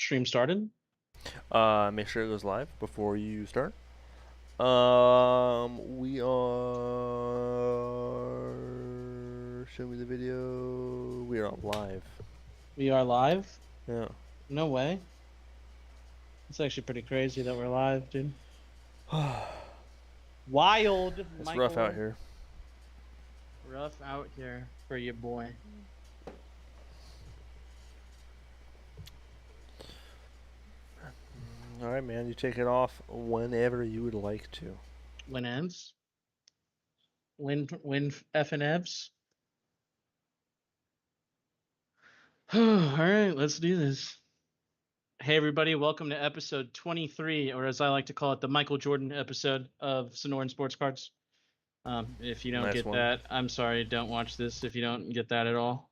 Stream started. Make sure it goes live before you start. We are. Show me the video. We are live. We are live. Yeah. No way. It's actually pretty crazy that we're live, dude. Wild, It's rough out Michael. here. Rough out here for your boy. All right, man. You take it off whenever you would like to. Win ends. Win F and Fs. All right, let's do this. Hey everybody, welcome to episode 23, or as I like to call it, the Michael Jordan episode of SonoranSportsCards. If you don't Nice get one. that, I'm sorry, don't watch this if you don't get that at all.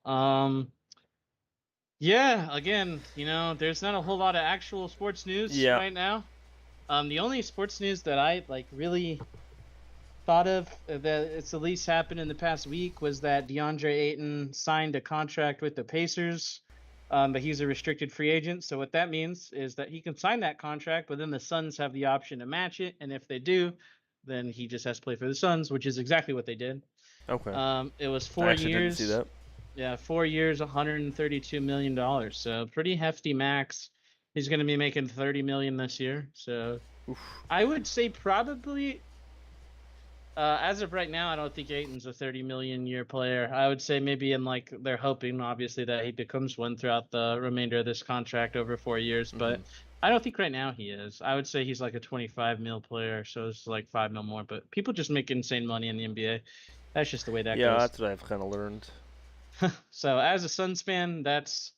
Yeah, again, there's not a whole lot of actual sports news right now. The only sports news that I really thought of that it's at least happened in the past week was that DeAndre Ayton signed a contract with the Pacers, but he's a restricted free agent. So what that means is that he can sign that contract, but then the Suns have the option to match it, and if they do, then he just has to play for the Suns, which is exactly what they did. Okay. It was I 4 actually didn't see years. that. Yeah, 4 years, $132 million. So pretty hefty max. He's going to be making $30 million this year. So Oof. I would say probably, as of right now, I don't think Ayton's a 30 million year player. I would say maybe they're hoping obviously that he becomes one throughout the remainder of this contract over 4 years, but I don't think right now he is. I would say he's like a 25 mil player, so it's like 5 mil more. But people just make insane money in the NBA. That's just the way that Yeah, goes. that's what I've kind of learned. So as a Suns fan, that's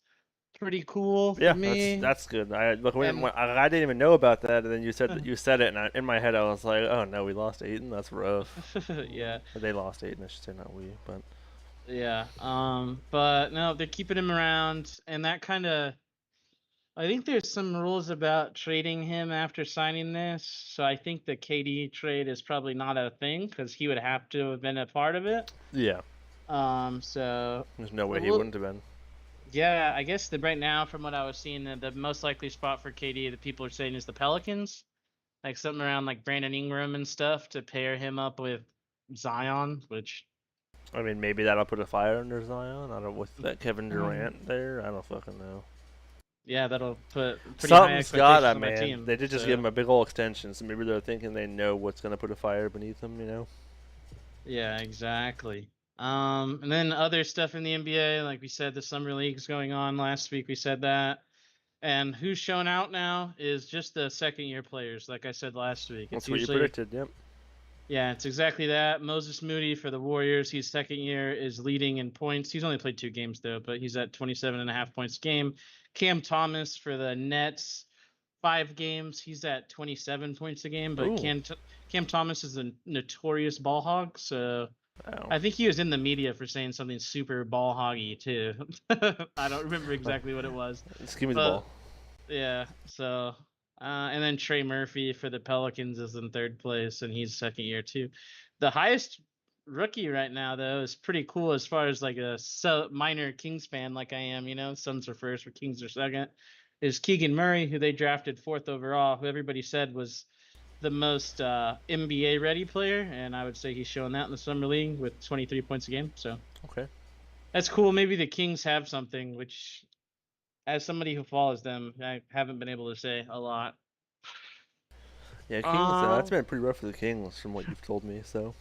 pretty cool for Yeah, me. that's good. I didn't even know about that, and then you said it, and in my head I was like, oh no, we lost Ayton. That's rough. Yeah. They lost Ayton. I should say, not we, but. Yeah. But no, they're keeping him around, and that kind of. I think there's some rules about trading him after signing this, so I think the KD trade is probably not a thing because he would have to have been a part of it. Yeah. So There's no way he wouldn't have been. Yeah, I guess right now, from what I was seeing, the most likely spot for KD that people are saying is the Pelicans, like something around like Brandon Ingram and stuff to pair him up with Zion, which. I mean, maybe that'll put a fire under Zion. I don't with that Kevin Durant there. I don't fucking know. Yeah, that'll put pretty high Something's expectations gotta, on that man. team. They did just give him a big old extension, so maybe they're thinking they know what's gonna put a fire beneath them. You know? Yeah, exactly. And then other stuff in the NBA, like we said, the summer league's going on. Last week we said that. And who's shown out now is just the second-year players, like I said last week. That's what you predicted. Yep. Yeah, it's exactly that. Moses Moody for the Warriors, he's second year, is leading in points. He's only played 2 games, though, but he's at 27.5 points a game. Cam Thomas for the Nets, 5 games. He's at 27 points a game, but Cam Thomas is a notorious ball hog, so I think he was in the media for saying something super ball hoggy, too. I don't remember exactly what it was. Just give me the ball. Yeah, so... and then Trey Murphy for the Pelicans is in 3rd place, and he's second year too. The highest rookie right now, though, is pretty cool as far as like a minor Kings fan like I am. Suns are first, or Kings are second. Is Keegan Murray, who they drafted 4th overall, who everybody said was the most NBA ready player, and I would say he's showing that in the summer league with 23 points a game. So okay, that's cool. Maybe the Kings have something, which, as somebody who follows them, I haven't been able to say a lot. Yeah, Kings. That's been pretty rough for the Kings, from what you've told me. So.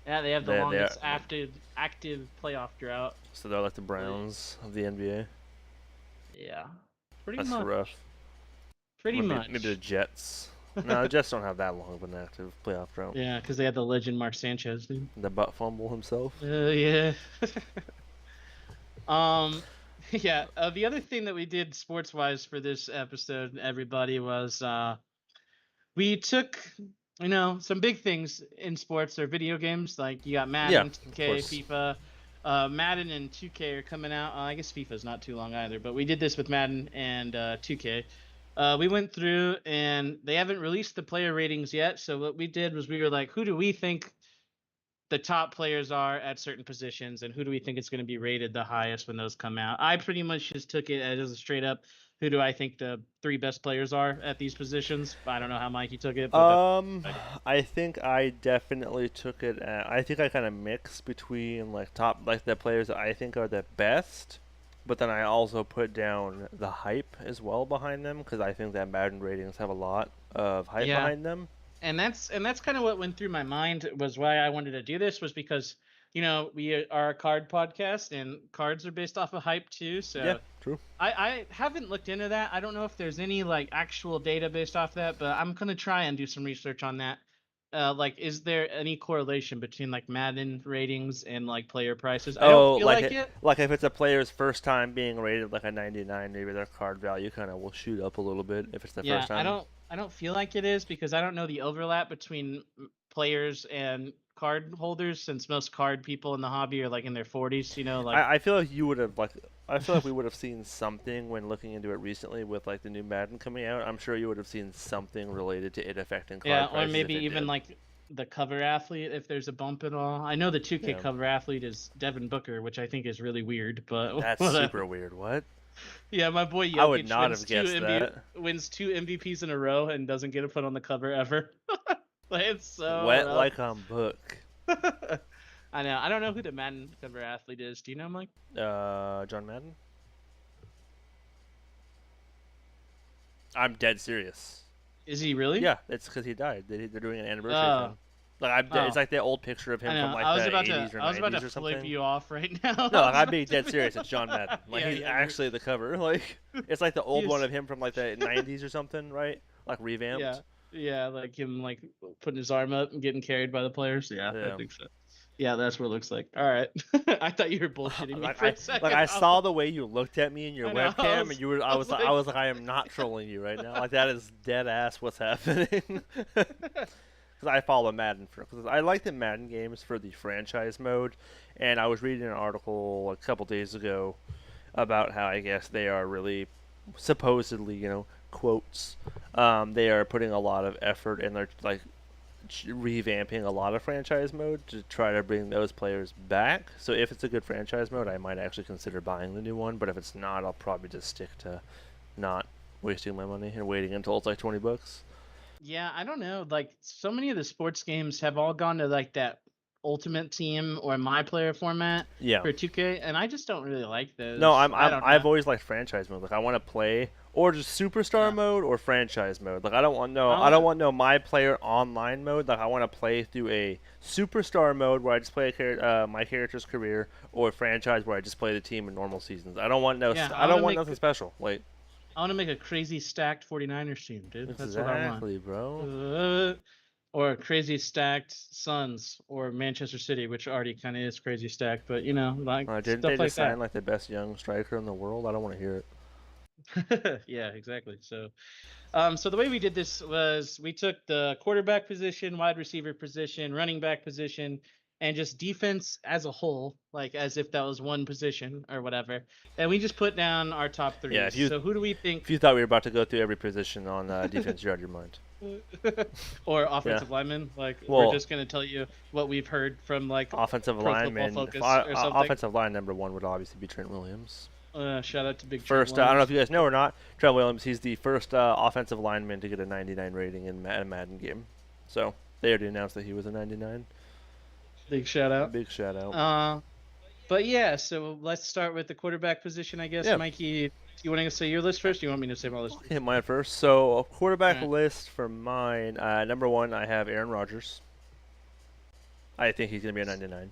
Yeah, they have the longest active playoff drought. So they're like the Browns of the NBA. Yeah, pretty much. That's rough. Pretty much. Maybe the Jets. No, the Jets don't have that long of an active playoff drought. Yeah, because they had the legend Mark Sanchez, dude. The butt fumble himself. Yeah. Yeah. The other thing that we did sports-wise for this episode, everybody, was we took some big things in sports or video games. Like you got Madden, 2K, FIFA. Madden and 2K are coming out. I guess FIFA's not too long either, but we did this with Madden and 2K. We went through, and they haven't released the player ratings yet. So what we did was we were like, who do we think the top players are at certain positions, and who do we think it's going to be rated the highest when those come out? I pretty much just took it as a straight up who do I think the three best players are at these positions. I don't know how Mikey took it, but I think I definitely took it. I think I kind of mix between like top, like the players that I think are the best, but then I also put down the hype as well behind them because I think that Madden ratings have a lot of hype yeah. behind them. And that's kind of what went through my mind was why I wanted to do this was because we are a card podcast and cards are based off of hype too. Yeah, So true. I haven't looked into that. I don't know if there's any like actual data based off that, but I'm gonna try and do some research on that. Like, is there any correlation between like Madden ratings and like player prices? I don't Oh, feel like it. like if it's a player's first time being rated like a 99, maybe their card value kind of will shoot up a little bit if it's the Yeah, first I time. don't I don't feel like it is because I don't know the overlap between players and card holders since most card people in the hobby are like in their 40s, like I feel like you would have like I feel like we would have seen something when looking into it recently with like the new Madden coming out. I'm sure you would have seen something related to it affecting yeah, card or prices if maybe it even did. like the cover athlete if there's a bump at all. I know the 2K Yeah, cover athlete is Devin Booker, which I think is really weird, but that's whatever. super weird. What? Yeah, my boy I would Jokic not have guessed that. wins two MVPs in a row and doesn't get a put on the cover ever. Like, it's so Wet rough. like on book. I know. I don't know who the Madden cover athlete is. Do you know, Mike? John Madden. I'm dead serious. Is he really? Yeah, it's because he died. They're doing an anniversary Oh, thing. Like it's oh. like the old picture of I him from know. like I was the about to. 80s or I was about to 90s or flip something. you off right now. No, I like, was I'm about being dead to- serious. It's John Madden. Like Yeah, he's yeah, actually the cover. Like it's like the old one he's of him from like the 90s or something, right? Like yeah, revamped. yeah, like him like putting his arm up and getting carried by the players. Yeah, I Yeah. think so. Yeah, that's what it looks like. All right. I thought you were bullshitting me like for I a second. like I saw the way you looked at me in your I know. webcam, and you were I was I like, was like I am not trolling you right now. Like that is dead ass what's happening. Because I follow Madden because I like the Madden games for the franchise mode, and I was reading an article a couple days ago about how I guess they are really supposedly, quotes, they are putting a lot of effort and they're like revamping a lot of franchise mode to try to bring those players back. So if it's a good franchise mode, I might actually consider buying the new one. But if it's not, I'll probably just stick to not wasting my money and waiting until it's like $20. yeah, I don't know. Like so many of the sports games have all gone to like that ultimate team or my player format Yeah. for 2K, and I just don't really like No, those. I don't know. I've always liked franchise mode. Like I want to play or just superstar Yeah. mode or franchise mode. Like I I don't wanna, want no my player online mode. Like I want to play through a superstar mode where I just play my character's career or franchise where I just play the team in normal seasons. I don't want yeah, I don't want nothing special. Like I want to make a crazy stacked 49ers team, dude. That's what I want. exactly, bro. Or crazy stacked Suns or Manchester City, which already kind of is crazy stacked, but like Didn't they stuff like just sign that. like the best young striker in the world? I don't want to hear it. Yeah, exactly. So the way we did this was we took the quarterback position, wide receiver position, running back position, and just defense as a whole, like as if that was one position or whatever. And we just put down our top Yeah, threes. So who do we think if you thought we were about to go through every position on defense, you're out of your mind. or Yeah. offensive linemen? Like Well, we're just gonna tell you what we've heard from like offensive Pro Football lineman, Focus or something. offensive line number one would obviously be Trent Williams. Shout out to Big Trent First, I don't know if Williams. you guys know or not, Trent Williams. He's the first offensive lineman to get a 99 rating in a Madden game. So they already announced that he was a 99. Big shout out. Big shout out. But yeah, so let's start with the quarterback position, I guess. Yeah. Mikey, do you want to say your list first? Or do you want me to say my list? Hit mine first. So a quarterback Alright. list for mine. Number one, I have Aaron Rodgers. I think he's gonna be a 99.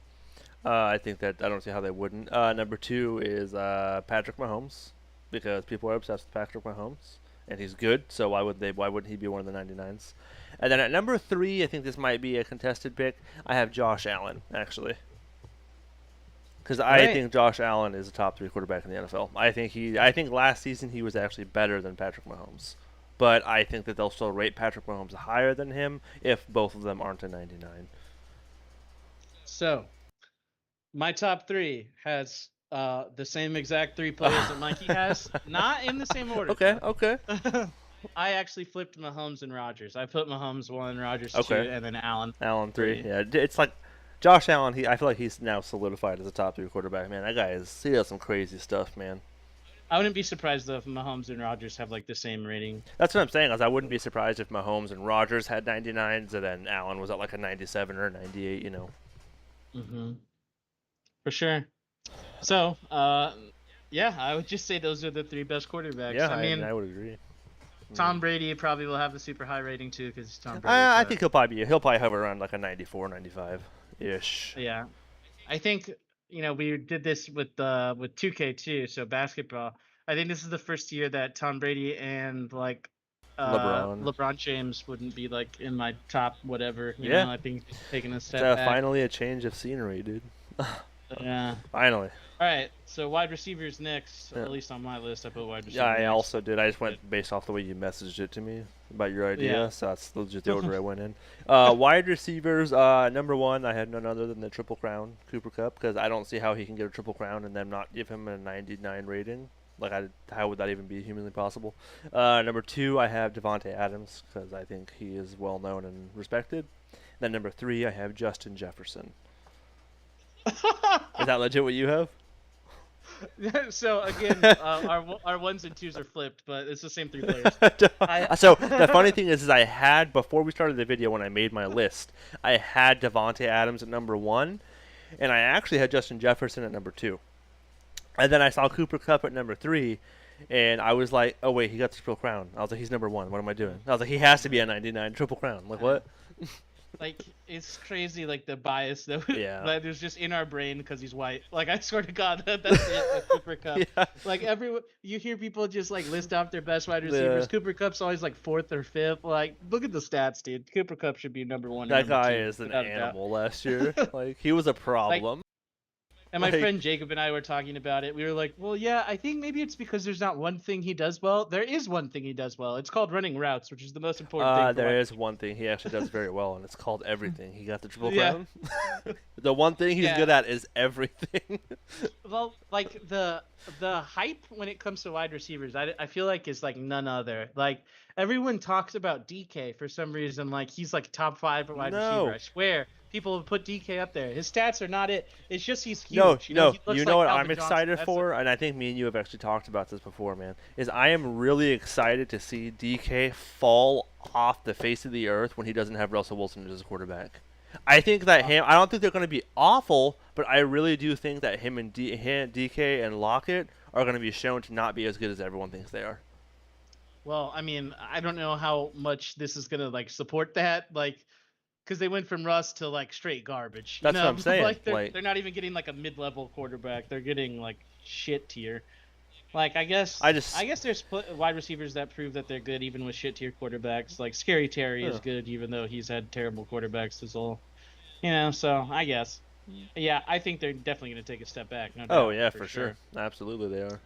I think that I don't see how they wouldn't. Number two is Patrick Mahomes because people are obsessed with Patrick Mahomes and he's good. So why would they? Why wouldn't he be one of the 99s? And then at number three, I think this might be a contested pick. I have Josh Allen actually because I Right. think Josh Allen is a top three quarterback in the NFL. I think last season he was actually better than Patrick Mahomes. But I think that they'll still rate Patrick Mahomes higher than him if both of them aren't a 99. So my top three has the same exact three players that Mikey has, not in the same order. Okay, okay. I actually flipped Mahomes and Rodgers. I put Mahomes one, Rodgers Okay. two, and then Allen. Allen three. Three. Yeah, it's like Josh Allen. I feel like he's now solidified as a top three quarterback. Man, that guy he does some crazy stuff, man. I wouldn't be surprised though if Mahomes and Rodgers have like the same rating. That's what I'm saying. Is I wouldn't be surprised if Mahomes and Rodgers had 99s, and then Allen was at like a 97 or a 98. You know. Mm-hmm. For sure. So, yeah, I would just say those are the three best quarterbacks. Yeah, I mean, I would agree. Tom Brady probably will have the super high rating too because he's Tom Brady. I But think he'll probably hover around like a 94, 95 ish. yeah, I think we did this with 2K too. So basketball. I think this is the first year that Tom Brady and like LeBron. LeBron James wouldn't be like in my top whatever. Yeah. I think taking a It's step back. finally a change of scenery, dude. Yeah. Finally. All right. So wide receivers next. Yeah. At least on my list, I put wide receiver. Yeah, I next. also did. I just went based off the way you messaged it to me about your idea, Yeah. so that's legit the order I went in. Wide receivers, number one, I had none other than the Triple Crown, Cooper Cup, because I don't see how he can get a Triple Crown and then not give him a 99 rating. How would that even be humanly possible? Number two, I have Devontae Adams, because I think he is well known and respected. Then number three, I have Justin Jefferson. Is that legit what you have? So again, our ones and twos are flipped, but it's the same three players. So the funny thing is I had, before we started the video, when I made my list, I had Devontae Adams at number one, and I actually had Justin Jefferson at number two. And then I saw Cooper Cup at number three, and I was like, oh wait, he got the Triple Crown. I was like, he's number one. What am I doing? I was like, he has to be a 99 Triple Crown. Like, what? Like, it's crazy, like the bias that Yeah. there's just in our brain because he's white. Like, I swear to God, that's it. With Cooper Cup. Yeah. Like you hear people just like list off their best wide receivers. Yeah. Cooper Cup's always like fourth or fifth. Like, look at the stats, dude. Cooper Cup should be number one. That and number guy two, is an without a doubt. animal last year. Like, he was a problem. And my Like- friend Jacob and I were talking about it. We were like, well, yeah, I think maybe it's because there's not one thing he does well. There is one thing he does well. It's called running routes, which is the most important thing. There is one thing he actually does very well, and it's called everything. He got the Triple Yeah. Crown. The one thing he's Yeah. good at is everything. Well, like the hype when it comes to wide receivers, I feel like is like none other. Like everyone talks about DK for some reason, like he's like top 5 wide receiver. I swear, people have put DK up there. His stats are not it. It's just he's huge. No, He looks you like know what Calvin I'm Johnson. excited That's for, and I think me and you have actually talked about this before, man. Is I am really excited to see DK fall off the face of the earth when he doesn't have Russell Wilson as his quarterback. I think that I don't think they're going to be awful, but I really do think that him and DK and Lockett are going to be shown to not be as good as everyone thinks they are. Well, I mean, I don't know how much this is gonna like support that, like, because they went from Russ to like straight garbage. That's what I'm saying. Like they're not even getting like a mid-level quarterback. They're getting like shit tier. Like I guess there's wide receivers that prove that they're good even with shit tier quarterbacks. Like Scary Terry is good even though he's had terrible quarterbacks his whole. So I guess. Yeah, I think they're definitely gonna take a step back. No doubt, Oh yeah, for sure. Absolutely they are.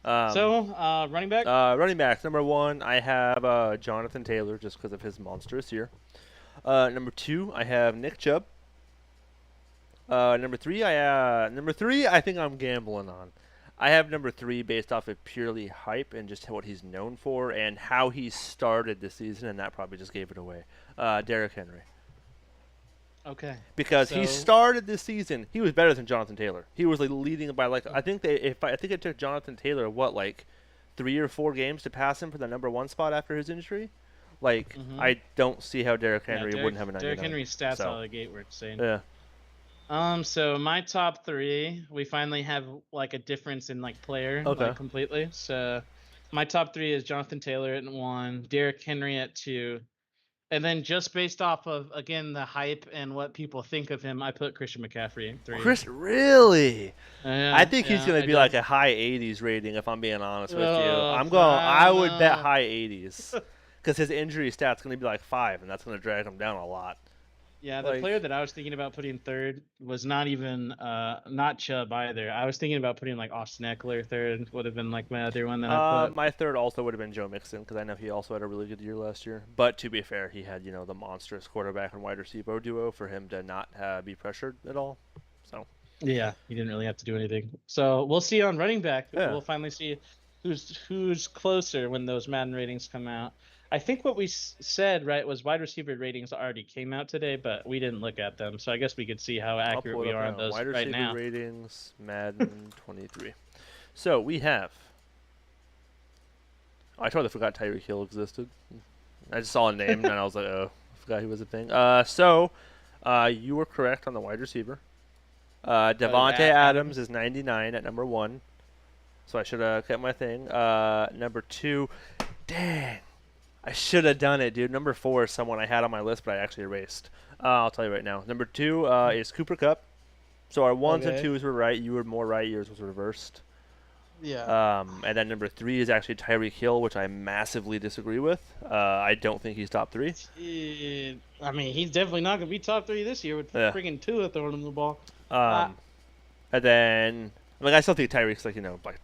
Running back. Running backs. Number one, I have Jonathan Taylor just because of his monstrous year. Number two, I have Nick Chubb. Number three, I think I'm gambling on. I have number three based off of purely hype and just what he's known for and how he started the season, and that probably just gave it away. Derrick Henry. Okay. Because he started this season, he was better than Jonathan Taylor. He was like leading by I think it took Jonathan Taylor 3 or 4 games to pass him for the number one spot after his injury. Like I don't see how Derrick Henry wouldn't have a 99. Derrick Henry's stats out of the gate were insane. Yeah. So my top 3, we finally have like a difference in like player like, completely. So my top 3 is Jonathan Taylor at 1, Derrick Henry at 2. And then just based off of, again, the hype and what people think of him, I put Christian McCaffrey at 3. Really? I think he's going to be did. like a high 80s rating, if I'm being honest with you. I would bet high 80s. Because his injury stat's going to be like 5, and that's going to drag him down a lot. Yeah, the player that I was thinking about putting third was not even not Chubb either. I was thinking about putting like Austin Eckler third. Would have been like my other one that I put. My third also would have been Joe Mixon because I know he also had a really good year last year. But to be fair, he had the monstrous quarterback and wide receiver duo for him to not be pressured at all. So yeah, he didn't really have to do anything. So we'll see on running back. Yeah. We'll finally see who's closer when those Madden ratings come out. I think what we said, right, was wide receiver ratings already came out today, but we didn't look at them. So I guess we could see how accurate we are on those wide right now. Wide receiver ratings, Madden 23. So we have. Oh, I totally forgot Tyreek Hill existed. I just saw a name and I was like, oh, I forgot he was a thing. You were correct on the wide receiver. Devontae Adams is 99 at number 1. So I should have kept my thing. Number 2, dang. I should have done it, dude. Number 4 is someone I had on my list, but I actually erased. I'll tell you right now. Number 2 is Cooper Kupp. So our 1s and 2s were right. You were more right. Yours was reversed. Yeah. And then number 3 is actually Tyreek Hill, which I massively disagree with. I don't think he's top 3. I mean, he's definitely not going to be top 3 this year with freaking Tua throwing him the ball. And then, I still think Tyreek's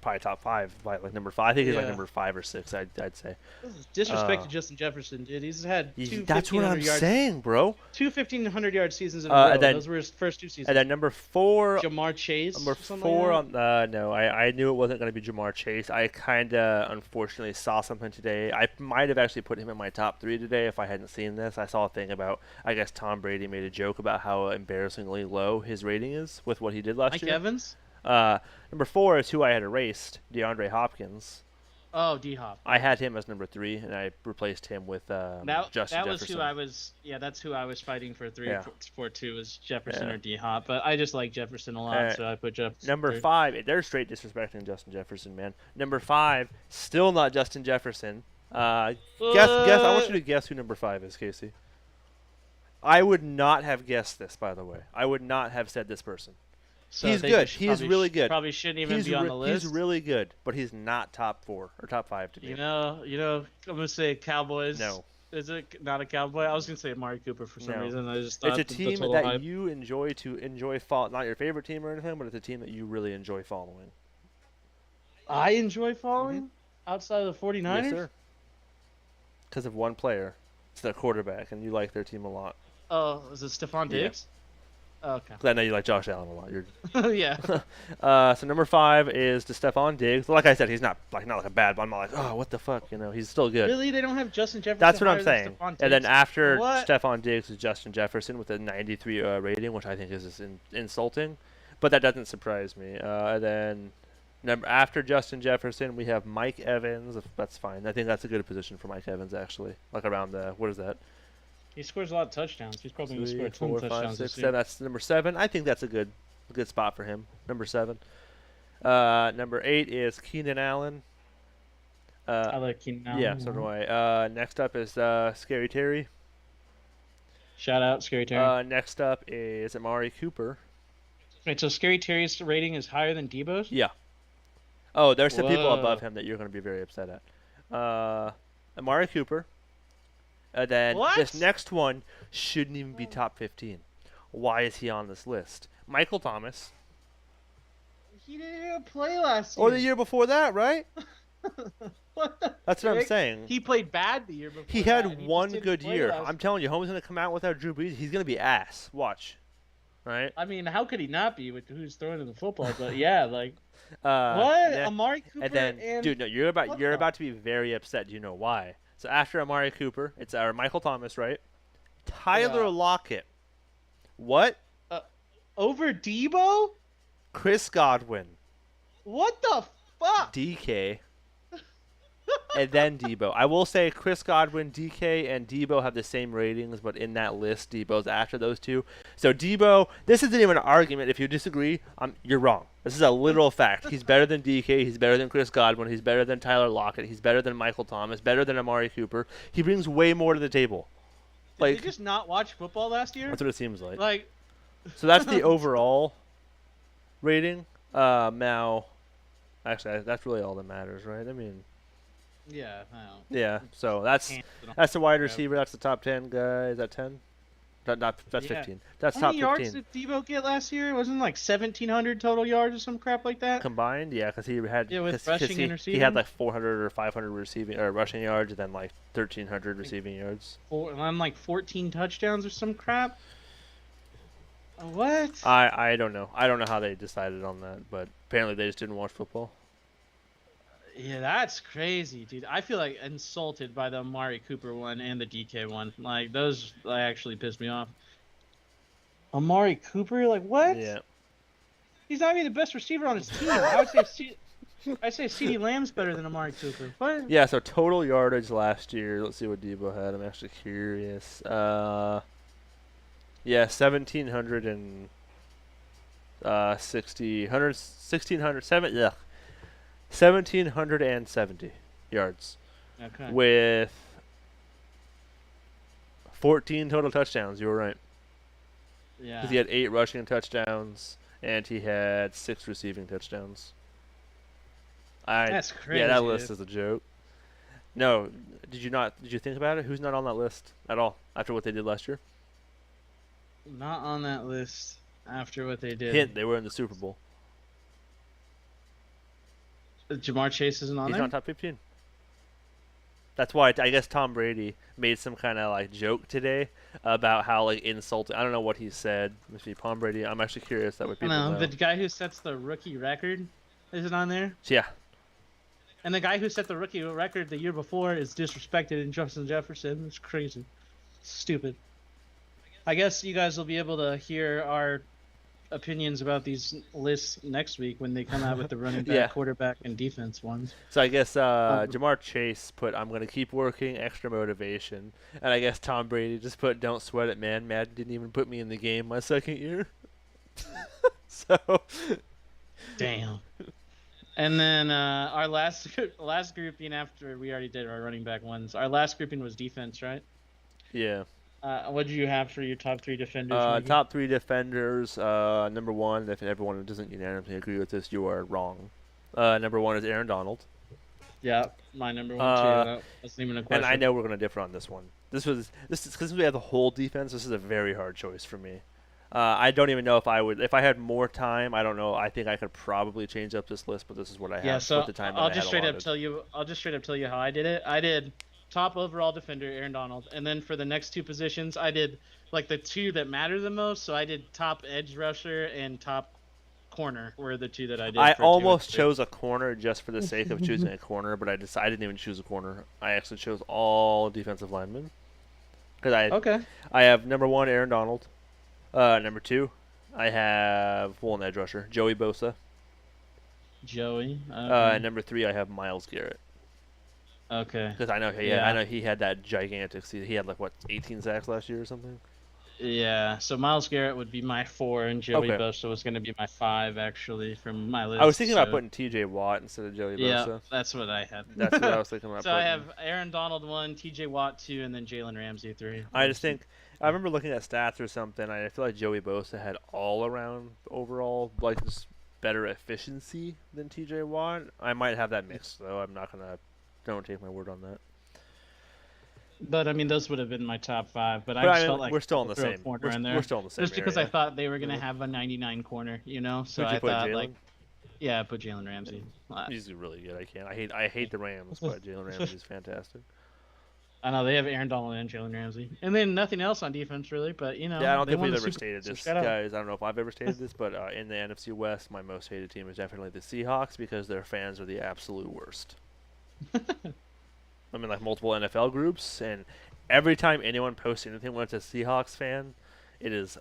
probably top 5, like number 5. I think he's like number 5 or 6. I'd say. Disrespect to Justin Jefferson, dude. He's had 2 That's what I'm saying, bro. 2 1,500-yard seasons in a row. Those were his first 2 seasons. And then number 4, Jamar Chase. Number 4 on no, I knew it wasn't going to be Jamar Chase. I kind of unfortunately saw something today. I might have actually put him in my top 3 today if I hadn't seen this. I saw a thing about, I guess Tom Brady made a joke about how embarrassingly low his rating is with what he did last year. Mike Evans. Number 4 is who I had erased, DeAndre Hopkins. Oh, D-Hop. I had him as number 3, and I replaced him with Justin Jefferson. That was who I was. Yeah, that's who I was fighting for 3 for 2 was Jefferson or D-Hop. But I just like Jefferson a lot, so I put Jefferson. Number 5, they're straight disrespecting Justin Jefferson, man. Number 5, still not Justin Jefferson. Guess. I want you to guess who number 5 is, Casey. I would not have guessed this, by the way. I would not have said this person. So he's good. He's really good. Probably shouldn't even be on the list. He's really good, but he's not top 4 or top 5 to me. You know, I'm gonna say Cowboys. No. Is it not a Cowboy? I was gonna say Amari Cooper for some reason. I just thought it's a team that you enjoy follow. Not your favorite team or anything, but it's a team that you really enjoy following. I enjoy following outside of the 49ers. Yes, sir. Because of one player, it's their quarterback, and you like their team a lot. Oh, is it Stephon Diggs? Yeah. Oh, okay. Because I know you like Josh Allen a lot. Yeah. So number 5 is to Stephon Diggs. Like I said, he's not like a bad, but I'm not like, oh, what the fuck, he's still good. Really, they don't have Justin Jefferson. That's what I'm saying. And then after Stephon Diggs is Justin Jefferson with a 93 rating, which I think is insulting, but that doesn't surprise me. And then after Justin Jefferson, we have Mike Evans. That's fine. I think that's a good position for Mike Evans actually. Like around what is that? He scores a lot of touchdowns. He's probably going to score a ton of touchdowns. 6, 7. That's number 7. I think that's a good spot for him. Number 7. Number 8 is Keenan Allen. I like Keenan Allen. Yeah, so do I. Next up is Scary Terry. Shout out, Scary Terry. Next up is Amari Cooper. Wait, so Scary Terry's rating is higher than Debo's? Yeah. Oh, there's some people above him that you're going to be very upset at. Amari Cooper. And then this next one shouldn't even be top 15. Why is he on this list? Michael Thomas. He didn't even play last year. Or the year before that, right? That's what I'm saying. He played bad the year before. He had one good year. I'm telling you, Holmes going to come out without Drew Brees. He's going to be ass. Watch. Right? I mean, how could he not be with who's throwing him the football? But yeah, like what? Amari Cooper and then, dude, no, you're about to be very upset. Do you know why? So after Amari Cooper, it's our Michael Thomas, right? Tyler Lockett. What? Over Debo? Chris Godwin. What the fuck? DK. And then Debo. I will say Chris Godwin, DK, and Debo have the same ratings, but in that list, Debo's after those two. So Debo, this isn't even an argument. If you disagree, you're wrong. This is a literal fact. He's better than DK. He's better than Chris Godwin. He's better than Tyler Lockett. He's better than Michael Thomas. Better than Amari Cooper. He brings way more to the table. Did they just not watch football last year? That's what it seems like. So that's the overall rating. Now, actually, that's really all that matters, right? I mean. Yeah, I know. Yeah, so that's the wide receiver. That's the top 10 guy. Is that 10? That's 15. That's top 15. How many yards did Debo get last year? Wasn't it like 1,700 total yards or some crap like that? Combined, yeah, because he had with rushing and receiving. He had like 400 or 500 receiving or rushing yards, and then like 1,300 receiving yards. And like 14 touchdowns or some crap. What? I don't know. I don't know how they decided on that, but apparently they just didn't watch football. Yeah, that's crazy, dude. I feel like insulted by the Amari Cooper one and the DK one. Like, those actually pissed me off. Amari Cooper? Like, what? Yeah. He's not even the best receiver on his team. I would say I say CeeDee Lamb's better than Amari Cooper. What? Yeah, so total yardage last year. Let's see what Debo had. I'm actually curious. Yeah, 1,700 and 1,770 yards Okay. with 14 total touchdowns. You were right. Yeah. Because he had 8 rushing touchdowns and he had 6 receiving touchdowns. That's crazy. Yeah, that list is a joke. No, did you not? Did you think about it? Who's not on that list at all after what they did last year? Not on that list after what they did. Hint: they were in the Super Bowl. Jamar Chase isn't on He's there? not top 15. That's why I guess Tom Brady made some kind of like joke today about how like insulting. I don't know what he said. Must be Tom Brady. I'm actually curious that what people know. The guy who sets the rookie record isn't on there. Yeah. And the guy who set the rookie record the year before is disrespected in Justin Jefferson. It's crazy. Stupid. I guess you guys will be able to hear our opinions about these lists next week when they come out with the running back, Yeah. quarterback, and defense ones. So I guess Jamar Chase put, "I'm going to keep working, extra motivation," and I guess Tom Brady just put, "Don't sweat it, man. Madden didn't even put me in the game my second year." So. Damn. And then our last grouping after we already did our running back ones. Our last grouping was defense, right? Yeah. What did you have for your top 3 defenders? Top 3 defenders. Number 1, if everyone doesn't unanimously agree with this, you are wrong. Number 1 is Aaron Donald. Yeah, my number 1 too. That wasn't even a question. And I know we're going to differ on this one. This is because we have the whole defense. This is a very hard choice for me. I don't even know if I would. If I had more time, I don't know. I think I could probably change up this list, but this is what I have. Yeah, so with the time I'll that just I straight had up tell you. I'll just straight up tell you how I did it. I did top overall defender Aaron Donald, and then for the next 2 positions, I did like the 2 that matter the most. So I did top edge rusher and top corner were the 2 that I did. I almost chose a corner just for the sake of choosing a corner, but I didn't even choose a corner. I actually chose all defensive linemen because I have number 1 Aaron Donald, number 2 I have an edge rusher Joey Bosa. Joey. And number 3 I have Myles Garrett. Okay. Because I know he had that gigantic season. He had like 18 sacks last year or something. Yeah, so Myles Garrett would be my 4, and Joey Bosa was going to be my 5, actually, from my list. I was thinking about putting T.J. Watt instead of Joey Bosa. Yeah, that's what I had. That's what I was thinking about. So I have Aaron Donald 1, T.J. Watt 2, and then Jalen Ramsey 3. I just think I remember looking at stats or something. I feel like Joey Bosa had all around overall like just better efficiency than T.J. Watt. I might have that mixed though. I'm not gonna. Don't take my word on that. But I mean, those would have been my top 5. But I just felt like we're still in the same. We're still in the same. Just because I thought they were gonna have a 99 corner, you know. So I thought like, yeah, put Jalen Ramsey. He's really good. I hate the Rams, but Jalen Ramsey is fantastic. I know they have Aaron Donald and Jalen Ramsey, and then nothing else on defense really. But you know, yeah, I don't think we've ever stated this, guys. I don't know if I've ever stated this, but in the NFC West, my most hated team is definitely the Seahawks because their fans are the absolute worst. I mean, like multiple NFL groups, and every time anyone posts anything when it's a Seahawks fan, it is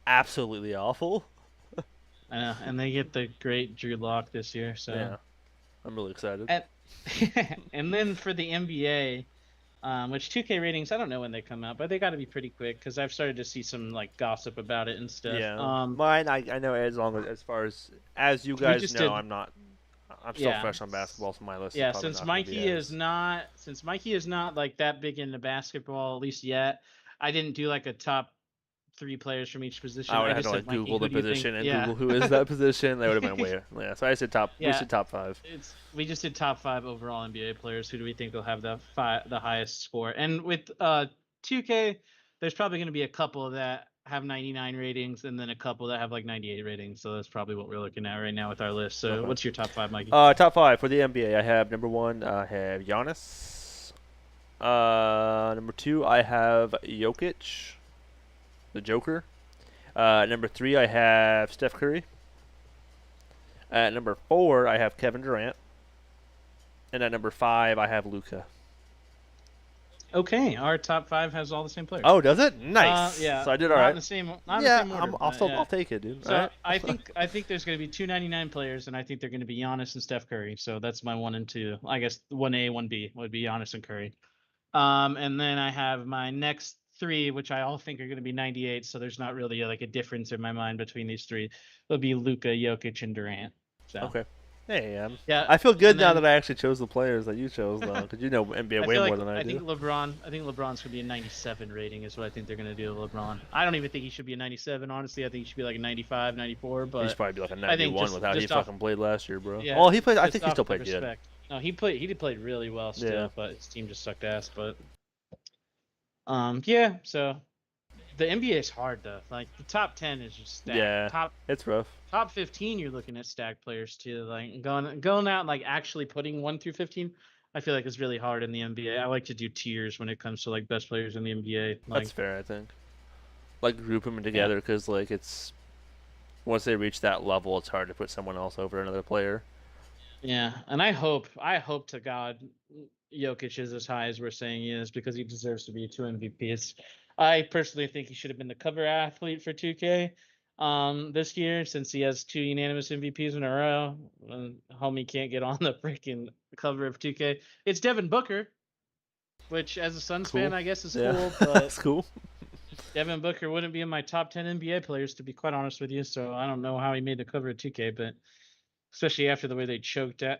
absolutely awful. I know, and they get the great Drew Lock this year, so yeah, I'm really excited. And then for the NBA, which 2K ratings, I don't know when they come out, but they got to be pretty quick because I've started to see some like gossip about it and stuff. Yeah, mine, I know as far as you guys know, I'm still fresh on basketball, so my list. Yeah, is since Mikey is not like that big into basketball, at least yet, I didn't do like a top 3 players from each position. I would have to like Google the position and Google who is that position. That would have been way. Yeah, so I said top. Yeah. We said top 5. We just did top 5 overall NBA players. Who do we think will have the highest score? And with 2K, there's probably going to be a couple that have 99 ratings, and then a couple that have like 98 ratings. So that's probably what we're looking at right now with our list. So what's your top 5, Mikey? Top 5 for the NBA. I have number 1. I have Giannis. Number 2. I have Jokic, the Joker. Number 3. I have Steph Curry. At number 4, I have Kevin Durant. And at number 5, I have Luka. Okay, our top 5 has all the same players. Oh, does it? Nice. Yeah, So I did all not right. in the same, not in the Yeah, same order. I'll But still yeah. I'll take it, dude. So All right. I think there's going to be 299 players, and I think they're going to be Giannis and Steph Curry. So that's my 1 and 2. I guess 1A, 1B would be Giannis and Curry. And then I have my next 3, which I all think are going to be 98. So there's not really like a difference in my mind between these 3. It'll be Luka, Jokic, and Durant. So Okay. Hey, yeah, I feel good and now then that I actually chose the players that you chose, though, because you know NBA I way feel more like than I do. I think LeBron's gonna be a 97 rating is what I think they're gonna do with LeBron. I don't even think he should be a 97. Honestly, I think he should be like a 95, 94. He should But probably be like a I think 91 with how he just off fucking played last year, bro. yeah, Oh, he played. I just think he off still the played good. respect. No, he did played really well still, Yeah. but his team just sucked ass. But yeah, so the NBA is hard though. Like the top 10 is just stacked. Yeah, it's rough. Top 15, you're looking at stacked players too. Like going out and like actually putting 1 through 15, I feel like is really hard in the NBA. I like to do tiers when it comes to like best players in the NBA. Like That's fair, I think. Like group them yeah, together because like it's once they reach that level, it's hard to put someone else over another player. yeah. And I hope to God Jokic is as high as we're saying he is because he deserves to be 2 MVPs. I personally think he should have been the cover athlete for 2K this year since he has 2 unanimous MVPs in a row. And homie can't get on the freaking cover of 2K. It's Devin Booker, which as a Suns Cool. fan I guess is Yeah, cool, but that's cool. Devin Booker wouldn't be in my top 10 NBA players to be quite honest with you. So I don't know how he made the cover of 2K, but especially after the way they choked it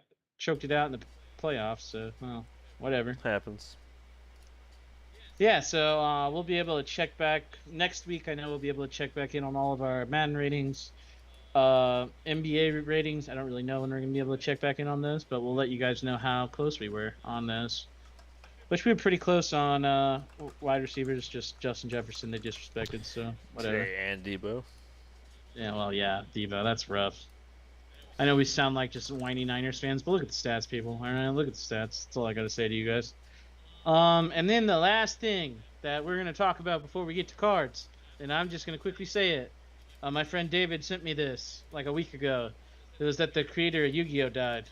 out in the playoffs. So well, whatever. Happens. Yeah, so we'll be able to check back next week. I know we'll be able to check back in on all of our Madden ratings, NBA ratings. I don't really know when we're gonna be able to check back in on those, but we'll let you guys know how close we were on those. Which we were pretty close on wide receivers. Just Justin Jefferson they disrespected, so whatever. And Debo. Yeah, well, yeah, Devo, that's rough. I know we sound like just whiny Niners fans, but look at the stats, people. All right, look at the stats. That's all I gotta say to you guys. And then the last thing that we're gonna talk about before we get to cards, and I'm just gonna quickly say it. My friend David sent me this like a week ago. It was that the creator of Yu-Gi-Oh died,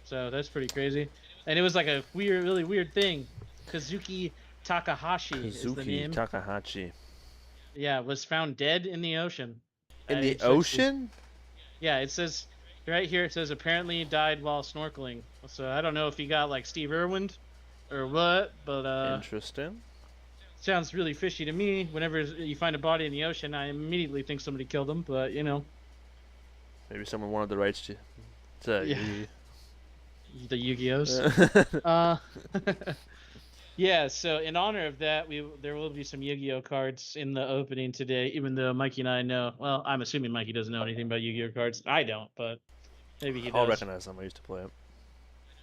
so that's pretty crazy. And it was like a weird, really weird thing. Kazuki Takahashi is the name. Takahashi. Yeah, was found dead in the ocean. In the ocean? Yeah, it says right here. It says apparently he died while snorkeling. So I don't know if he got like Steve Irwin or what, but Interesting. sounds really fishy to me. Whenever you find a body in the ocean, I immediately think somebody killed him. But you know, Maybe someone wanted the rights to yeah. The Yu-Gi-Ohs. Yeah. So in honor of that, there will be some Yu-Gi-Oh cards in the opening today. Even though Mikey and I know, well, I'm assuming Mikey doesn't know anything about Yu-Gi-Oh cards. I don't, but maybe he I'll does. recognize them. I used to play it.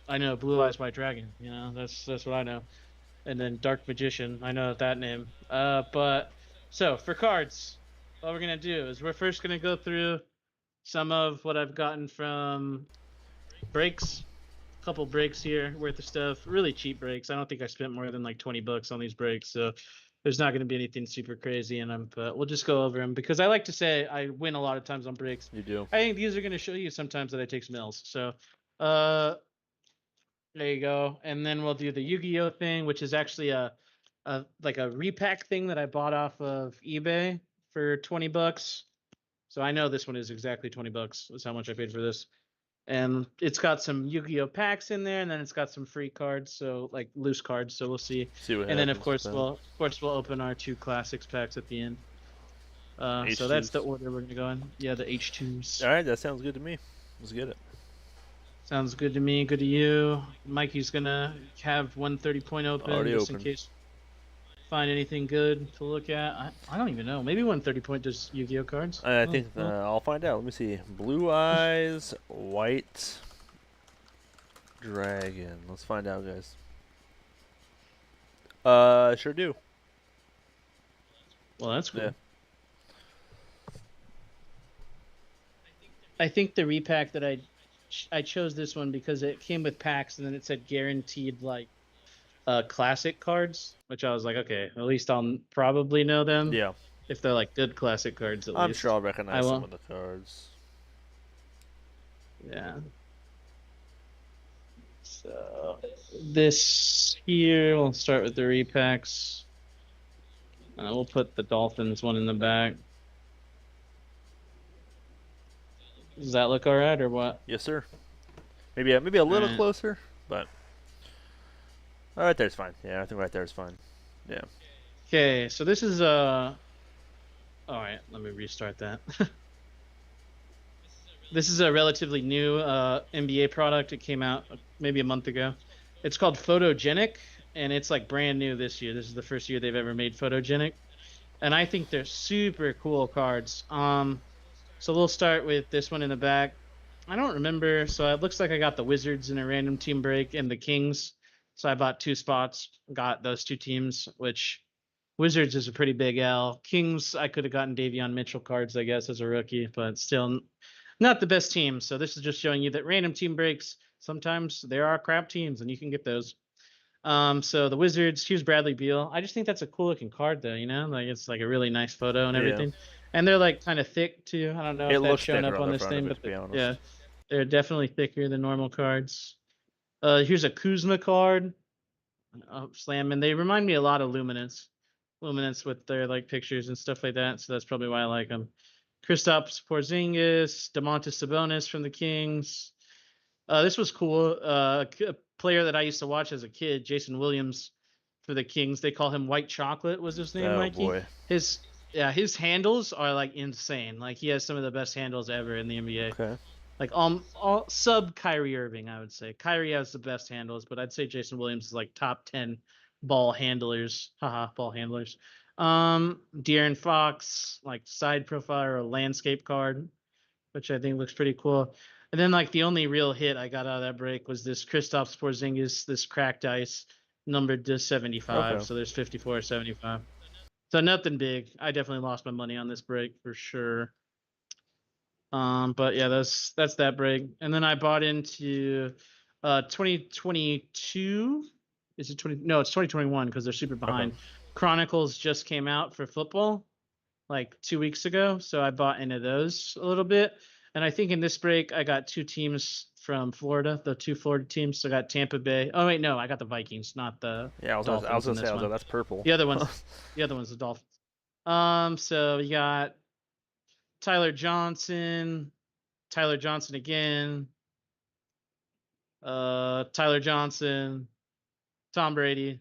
I know Blue Eyes White Dragon. You know, that's what I know. And then Dark Magician. I know that name. But so for cards, what we're gonna do is we're first gonna go through some of what I've gotten from breaks. A couple breaks here worth of stuff. Really cheap breaks. I don't think I spent more than like $20 on these breaks, so there's not gonna be anything super crazy in them. But we'll just go over them because I like to say I win a lot of times on breaks. You do. I think these are gonna show you sometimes that I take some L's. So there you go. And then we'll do the Yu-Gi-Oh thing, which is actually a like a repack thing that I bought off of eBay for $20. So I know this one is exactly $20. That's how much I paid for this. And it's got some Yu-Gi-Oh packs in there, and then it's got some free cards, so like loose cards. So we'll see. See what and then happens. of course we'll open our 2 classics packs at the end. So that's the order we're gonna go in. Yeah, the H2s. All right, that sounds good to me. Let's get it. Sounds good to me. Good to you. Mikey's gonna have 130 point open Already just open. in case find anything good to look at. I don't even know. Maybe 130 point does Yu-Gi-Oh cards. I think I'll find out. Let me see. Blue Eyes White Dragon. Let's find out, guys. Sure do. Well, that's cool. Yeah. I think the repack that I chose this one because it came with packs and then it said guaranteed like classic cards, which I was like, okay, at least I'll probably know them. Yeah. If they're like good classic cards, at I'm least. sure I'll recognize some of the cards. Yeah. So this here, we'll start with the repacks. We'll put the Dolphins one in the back. Does that look all right or what? Yes, sir. Maybe a little Alright. closer, but right there's fine. Yeah, I think right there is fine. Yeah. Okay, so this is all right, let me restart that. This is a relatively new NBA product. It came out maybe a month ago. It's called Photogenic, and it's like brand new this year. This is the first year they've ever made Photogenic, and I think they're super cool cards. So we'll start with this one in the back. I don't remember. So it looks like I got the Wizards in a random team break and the Kings. So I bought 2 spots, got those 2 teams, which Wizards is a pretty big L. Kings, I could have gotten Davion Mitchell cards, I guess, as a rookie, but still not the best team. So this is just showing you that random team breaks, sometimes there are crap teams and you can get those. So the Wizards, here's Bradley Beal. I just think that's a cool looking card though, you know? Like it's like a really nice photo and Yeah. everything. And they're like kind of thick too. I don't know It if that's looks showing thicker up on on the this front thing, of it, but to be honest. yeah, they're definitely thicker than normal cards. Here's a Kuzma card. Slam, and they remind me a lot of Luminance. Luminance with their like pictures and stuff like that. So that's probably why I like them. Kristaps Porzingis, Domantas Sabonis from the Kings. This was cool. A player that I used to watch as a kid, Jason Williams, for the Kings. They call him White Chocolate. Was his name, Oh Mikey? boy. His his handles are like insane. Like he has some of the best handles ever in the NBA. Okay. Like all sub Kyrie Irving, I would say. Kyrie has the best handles, but I'd say Jason Williams is like top 10 ball handlers. Haha, ball handlers. De'Aaron Fox, like side profile or a landscape card, which I think looks pretty cool. And then like the only real hit I got out of that break was this Kristaps Porzingis, this cracked ice, numbered to 75. Okay. So there's 54, 75. So nothing big. I definitely lost my money on this break for sure. But yeah, that's that break. And then I bought into 2022. Is it 20? No, it's 2021 because they're super Okay. behind. Chronicles just came out for football like 2 weeks ago, so I bought into those a little bit. And I think in this break I got 2 teams from Florida, the 2 Florida teams. So I got Tampa Bay. Oh wait, no, I got the Vikings, not the Yeah, I was Dolphins in gonna say this one. that's purple. The other one's the Dolphins. So you got Tyler Johnson, Tyler Johnson again, Tyler Johnson, Tom Brady,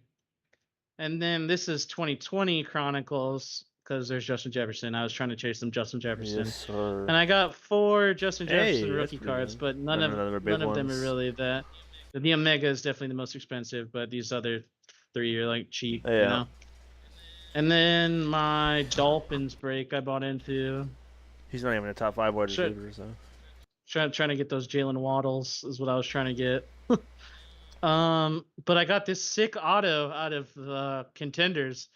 and then this is 2020 Chronicles because there's Justin Jefferson. I was trying to chase some Justin Yes, Jefferson, sir. and I got 4 Justin Jefferson Hey, that's rookie pretty cards, good. but None of them are big none of them are ones. really that. The Omega is definitely the most expensive, but these other 3 are like cheap, you Yeah. know. And then my Dolphins break I bought into. He's not even a top 5 wide Try, receiver, so. trying to get those Jalen Waddles is what I was trying to get. But I got this sick auto out of contenders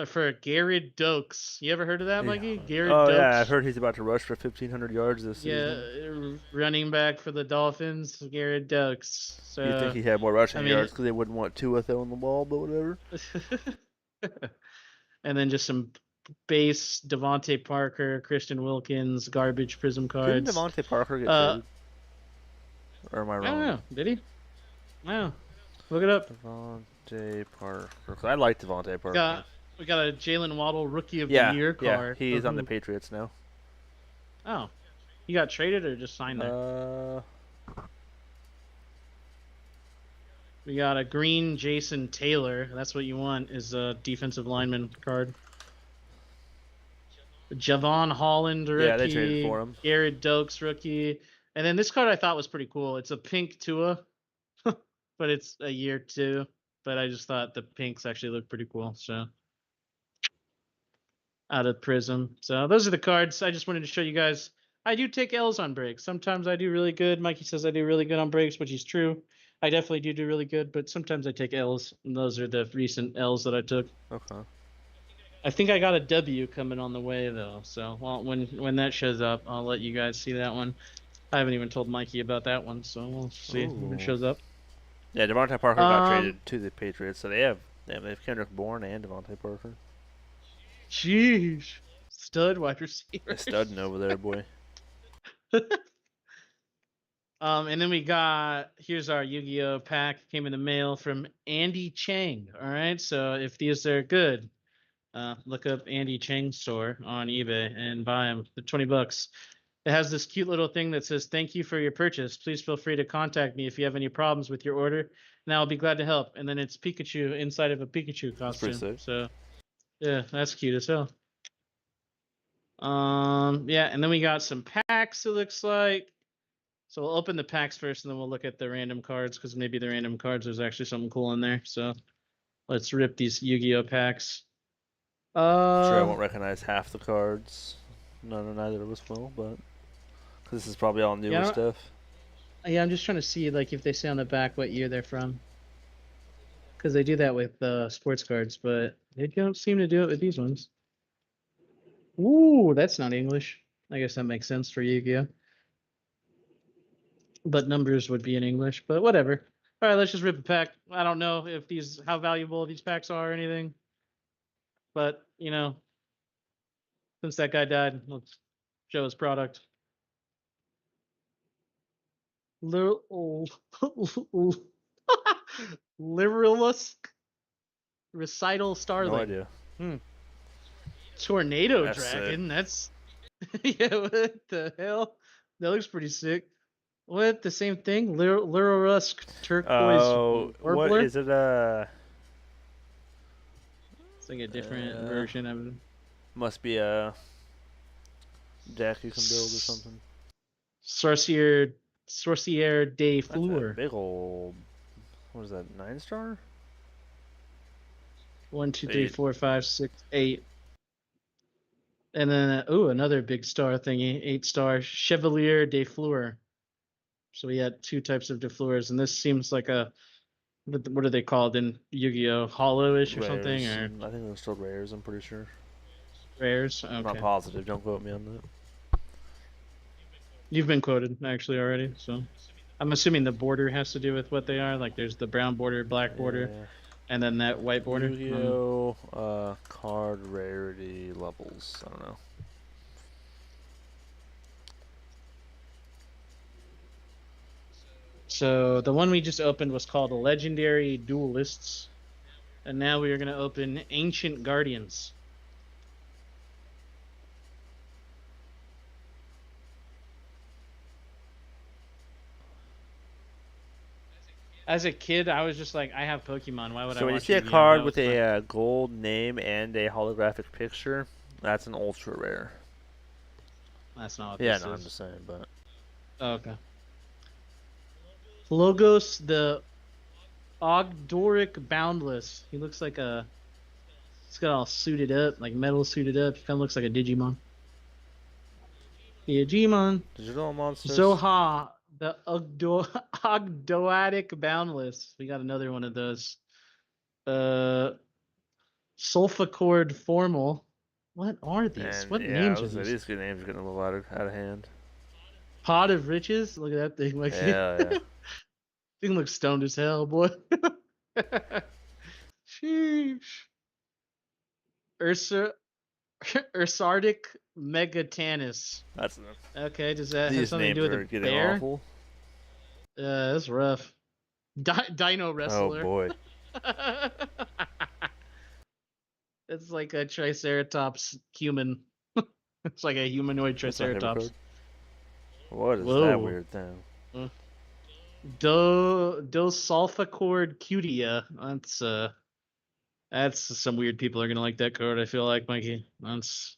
for Garrett Dokes. You ever heard of that, Yeah. Mikey? Garrett Oh yeah, I've Dokes. heard he's about to rush for 1,500 yards this Yeah, season. running back for the Dolphins, Garrett Dokes. You'd think So, he had more I rushing mean, yards because they wouldn't want Tua throwing the ball, but whatever. and then just some base Devontae Parker, Christian Wilkins, garbage prism Didn't cards. Devontae Parker get Uh, traded? Or am I I don't wrong? know. Did he? No. Look it up. Devontae Parker. 'Cause I like Devontae Parker. We got a Jalen Waddle Rookie of the Yeah, Year yeah, card. he's on the Patriots now. Oh, he got traded or just signed there? We got a green Jason Taylor. That's what you want is a defensive lineman card. Javon Holland rookie. Yeah, they traded for him. Garrett Dokes rookie. And then this card I thought was pretty cool. It's a pink Tua, but it's a year 2. But I just thought the pinks actually look pretty cool. So out of Prism. So those are the cards. I just wanted to show you guys. I do take L's on breaks. Sometimes I do really good. Mikey says I do really good on breaks, which is true. I definitely do really good, but sometimes I take L's, and those are the recent L's that I took. Okay. I think I got a W coming on the way though. So when that shows up, I'll let you guys see that one. I haven't even told Mikey about that one, so we'll see when it shows up. Yeah, Devontae Parker got traded to the Patriots, so they have Kendrick Bourne and Devontae Parker. Jeez, stud wide receiver. They're studding over there, boy. And then we got here's our Yu-Gi-Oh pack. Came in the mail from Andy Chang. All right, so if these are good, look up Andy Chang's store on eBay and buy them. They're $20. It has this cute little thing that says, "Thank you for your purchase. Please feel free to contact me if you have any problems with your order, and I'll be glad to help." And then it's Pikachu inside of a Pikachu That's pretty costume. sick. So yeah, that's cute as hell. Yeah, and then we got some packs. It looks like. So we'll open the packs first, and then we'll look at the random cards because maybe the random cards there's actually something cool in there. So let's rip these Yu-Gi-Oh packs. Sure, I won't recognize half the cards. Neither of us will, but this is probably all newer stuff. Yeah, I'm just trying to see like if they say on the back what year they're from, because they do that with sports cards, but they don't seem to do it with these ones. Ooh, that's not English. I guess that makes sense for Yu-Gi-Oh. But numbers would be in English, but whatever. All right, let's just rip a pack. I don't know if how valuable these packs are or anything, but since that guy died, let's show his product. Literalist Recital Starling. No idea. Tornado Dragon. That's yeah. What the hell? That looks pretty sick. What, the same thing? Lirarusk Turquoise Warbler? What is it? It's like a different version of it. Must be a deck you can build or something. Sorcier de Fleur. Big old. What is that? 9-star? 1, 2, 3, 4, 5, 6, 8. And then another big star thingy, 8-star Chevalier de Fleur. So we had 2 types of de Fleurs, and this seems like what are they called in Yu-Gi-Oh? Hollow-ish or something? Or I think they're still rares. I'm pretty sure. Rares. Okay. I'm not positive. Don't quote me on that. You've been quoted actually already, so I'm assuming the border has to do with what they are. Like there's the brown border, black border, and then that white border. Yu-Gi-Oh! Card rarity levels. I don't know. So the one we just opened was called Legendary Duelists, and now we are going to open Ancient Guardians. As a kid, I was just like, I have Pokemon. Why would I watch So when you see Yu-Gi-Oh? a card with a gold name and a holographic picture, that's an ultra rare. That's not what this is. I'm just saying, but... Oh, okay. Logos, the Ogdoric Boundless. He looks like he's got all suited up, like metal suited up. He kind of looks like a Digimon. Digimon. Digital monsters. Zoha, the Ogdoadic Boundless. We got another one of those. Sulfacord Formal. What are these? What names are these? These good names are getting a little out of hand. Pot of Riches. Look at that thing. Like, yeah. Thing looks stoned as hell, boy. Sheesh. Ursardic Megatanus. That's okay. Does that have something to do with the bear? Awful. That's rough. Dino Wrestler. Oh boy. It's like a Triceratops human. It's like a humanoid Triceratops. What is that weird thing? Dosulfacord Cutia. That's some weird people are gonna like that card. I feel like, Mikey. That's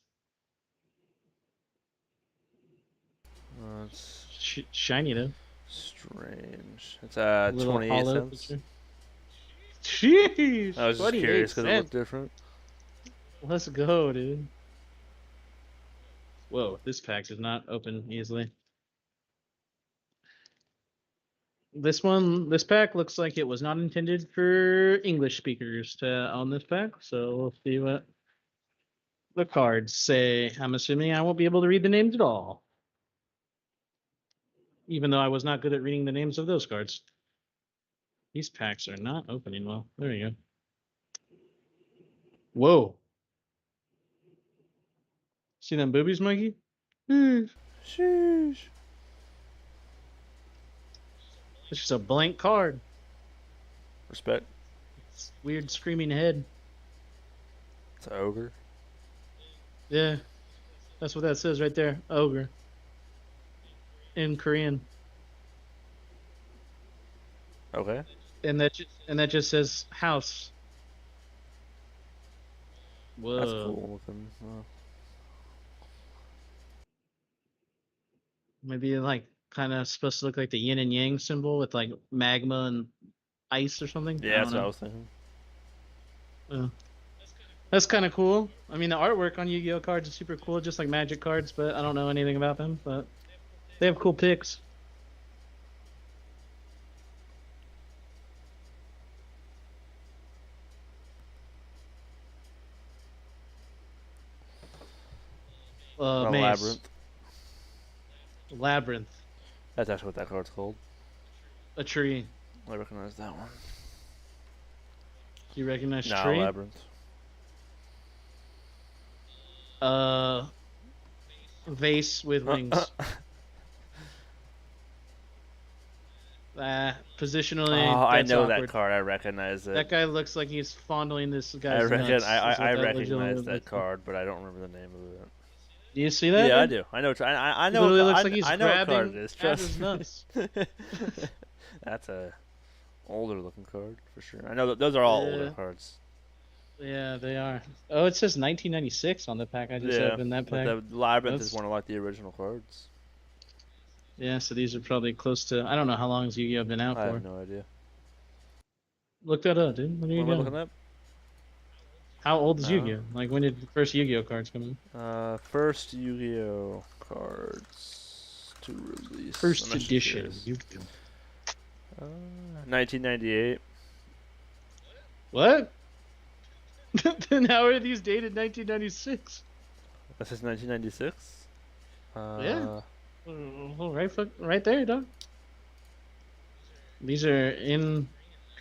shiny though. Strange. It's 28 cents. Jeez. I was just curious because it looked different. Let's go, dude. Whoa, this pack does not open easily. This pack looks like it was not intended for English speakers to own this pack, so we'll see what the cards say. I'm assuming I won't be able to read the names at all. Even though I was not good at reading the names of those cards. These packs are not opening well. There you go. Whoa. See them boobies, Mikey? Sheesh. It's just a blank card. Respect. It's weird screaming head. It's an ogre. Yeah, that's what that says right there. Ogre in Korean, Okay. and that just says house. That's Whoa. cool looking. Maybe like kind of supposed to look like the yin and yang symbol with like magma and ice or something. I Yeah, don't that's what I know. was thinking. That's kind of cool. I mean, the artwork on Yu-Gi-Oh cards is super cool, just like Magic cards, but I don't know anything about them. But they have cool picks. A Maze, labyrinth. Labyrinth, That's actually what that card's called. a tree. I recognize that one. Do you recognize Nah, tree? labyrinth. Uh, Vase with wings. Positionally, Oh, I that's know that awkward. card. I recognize it. That guy looks like he's fondling this I guy's reckon nuts. Is what I that recognize legitimately that looks like. card, but I don't remember the name of it. Do you see that? Yeah, I Dude? do. I know. I He know. literally looks like he's I know what card grabbing it is. at Trust his me. nuts. That's a older looking card for sure. I know that those are all older Yeah, cards. yeah, they are. Oh, it says 1996 on the pack. I just Yeah, opened that but pack. the labyrinth is That's one of like the original cards. yeah. So these are probably close to. I don't know how long has Yu-Gi-Oh been out I for. have no idea. Look that up, dude. What are What you am I doing? looking up? How old is No. Yu-Gi-Oh? Like when did the first Yu-Gi-Oh cards come in? First Yu-Gi-Oh cards to release. I'm First actually edition curious. Yu-Gi-Oh. 1998. What? Then how are these dated 1996? This is 1996. Yeah. Right there, dog. These are in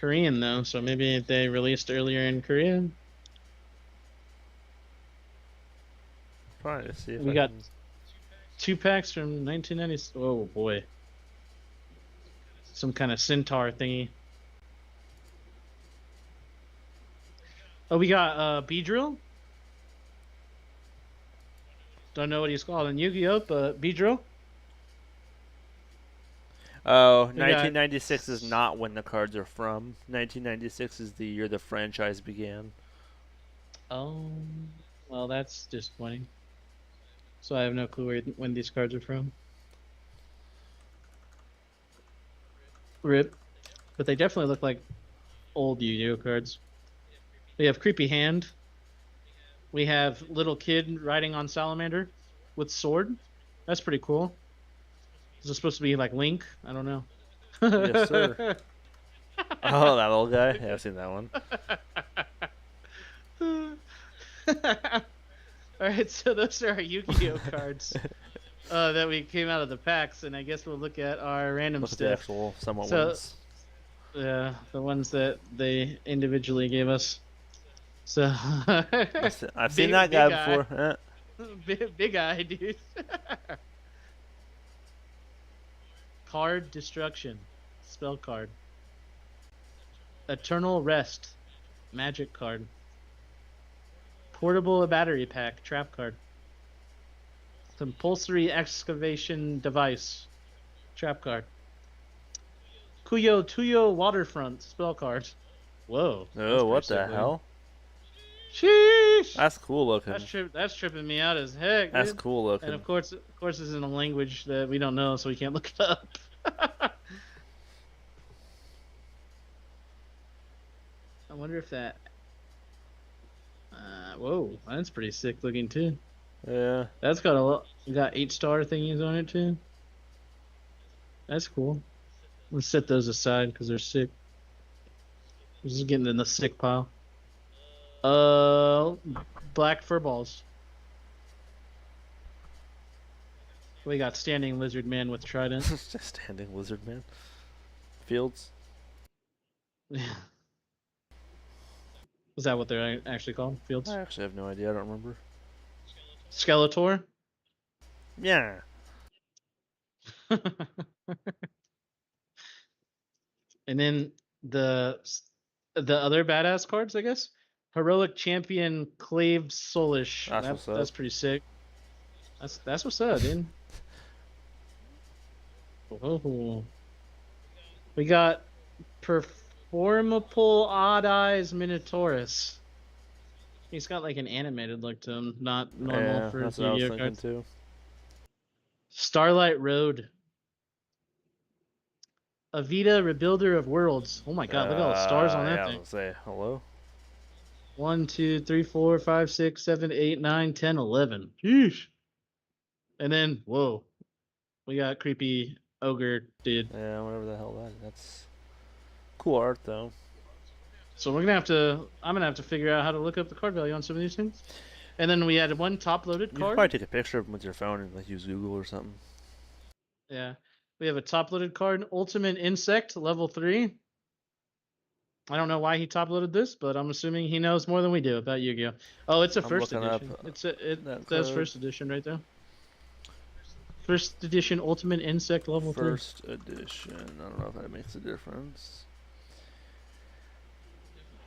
Korean though, so maybe they released earlier in Korea. Trying to see if We I got can. 2 packs from 1990. Oh boy, some kind of centaur thingy. Oh, we got Beedrill. Don't know what he's called in Yu-Gi-Oh, but Beedrill. Oh, We got 1996 is not when the cards are from. 1996 is the year the franchise began. oh, well that's disappointing. So I have no clue when these cards are from. Rip, but they definitely look like old Yu-Gi-Oh cards. We have Creepy Hand. We have Little Kid riding on Salamander with sword. That's pretty cool. Is it supposed to be like Link? I don't know. Yes, sir. Oh, that little guy. Yeah, I've seen that one. All right, so those are our Yu-Gi-Oh cards that we came out of the packs, and I guess we'll look at our random Look at the stuff. actual somewhat So- ones. Yeah, the ones that they individually gave us. So I've seen that guy before. big eye, dude. Card destruction, spell card. Eternal rest, magic card. Portable battery pack, trap card. Compulsory excavation device, trap card. Kuyo Tuyo waterfront, spell card. Whoa. Oh, what that's the pretty sick, hell? Sheesh. That's cool looking. That's tripping me out as heck. That's Dude. cool looking. And of course, this is in a language that we don't know, so we can't look it up. I wonder if that. Whoa, that's pretty sick looking too. Yeah. That's got a lot. Got 8-star thingies on it too. That's cool. Let's set those aside because they're sick. This is getting in the sick pile. Black fur balls. We got standing lizard man with trident. Just standing lizard man. Fields. Yeah. Is that what they're actually called? Fields? I actually have no idea. I don't remember. Skeletor? Yeah. And then the the other badass cards, I guess. Heroic Champion Clave Soulish. That's what's up. That's pretty sick. That's what's up, dude. Oh, we got Performable Odd Eyes Minotaurus. He's got like an animated look to him, not normal Yeah, for that's what I was Yu-Gi-Oh thinking cards. too. Starlight Road. Avita, Rebuilder of Worlds. Oh my god, look at all the stars on that Yeah, I was thing. gonna say hello. 1, 2, 3, 4, 5, 6, 7, 8, 9, 10, 11. Sheesh. And then, whoa, we got creepy ogre dude. Yeah, whatever the hell that is. That's cool art though. So I'm gonna have to figure out how to look up the card value on some of these things. And then we had one top-loaded You could card. probably take a picture of them with your phone and like use Google or something. Yeah, we have a top-loaded card, Ultimate Insect, level 3. I don't know why he top-loaded this, but I'm assuming he knows more than we do about Yu-Gi-Oh. Oh, it's a I'm first looking up edition. It that says card. first edition right there. First edition Ultimate Insect level 3. First edition. I don't know if that makes a difference.